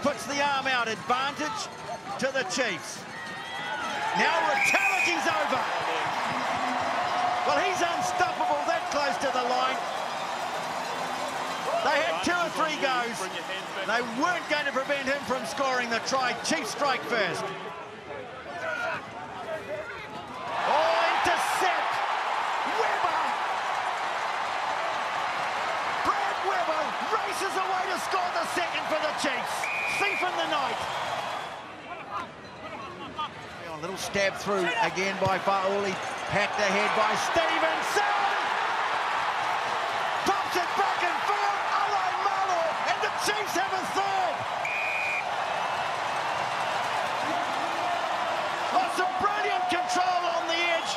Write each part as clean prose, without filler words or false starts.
puts the arm out, advantage to the Chiefs. Now Retallick's over. Well, he's unstoppable that close to the line. They had 2 or 3 goes. They weren't going to prevent him from scoring the try. Chiefs strike first. Oh, intercept! Webber! Brad Webber races away to score the second for the Chiefs. Thief in the night. A little stab through again by Fa'uli. Hacked ahead by Stevenson. Pops it back and forth. Alai Malo, and the Chiefs have a third. Oh, some brilliant control on the edge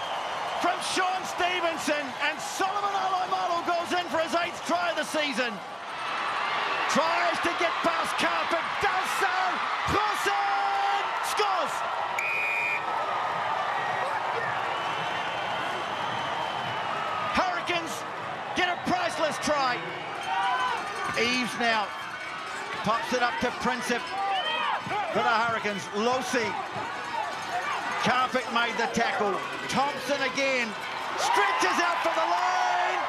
from Sean Stevenson, and Solomon Alai Malo goes in for his 8th try of the season. Tries to get past Carpet, does so. Clausen scores. Hurricanes get a priceless try. Eves now pops it up to Princip for the Hurricanes. Losi. Carpet made the tackle. Thompson again. Stretches out for the line.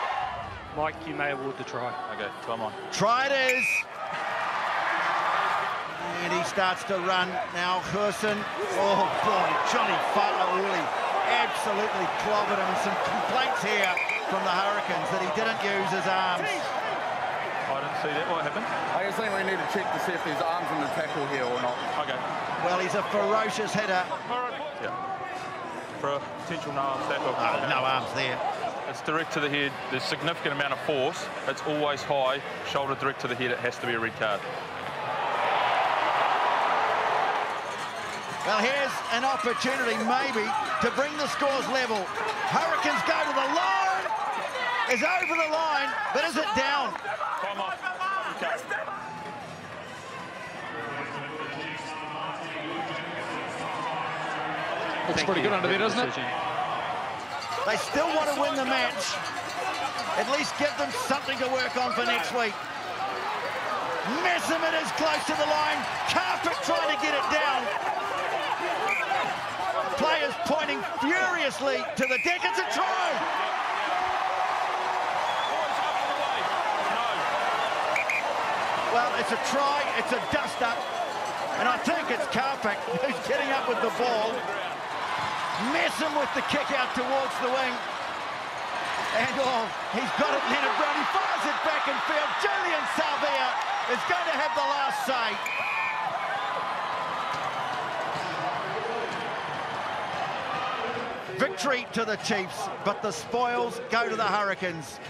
Mike, you may award the try. Okay, come on. Try it is. And he starts to run now. Hurson. Oh boy, Johnny Fa'uli absolutely clobbered him. Some complaints here from the Hurricanes that he didn't use his arms. I didn't see that. What happened? I just think we need to check to see if there's arms in the tackle here or not. Okay. Well, he's a ferocious hitter. Yeah. For a potential no arms tackle. Oh, no arms there. It's direct to the head. There's significant amount of force. It's always high. Shoulder direct to the head. It has to be a red card. Well, here's an opportunity maybe to bring the scores level. Hurricanes go to the line. Is over the line, but is it down? Time off. Okay. Looks pretty good under there, doesn't it? They still want to win the match. At least give them something to work on for next week. Messerman is close to the line. Carpet trying to get it down. Players pointing furiously to the deck. It's a try. Well, it's a try. It's a dust-up. And I think it's Carpet who's getting up with the ball. Messam with the kick out towards the wing. And oh, he's got it. Leonard Brown, he fires it back in field. Julian Savea is going to have the last say. Victory to the Chiefs, but the spoils go to the Hurricanes.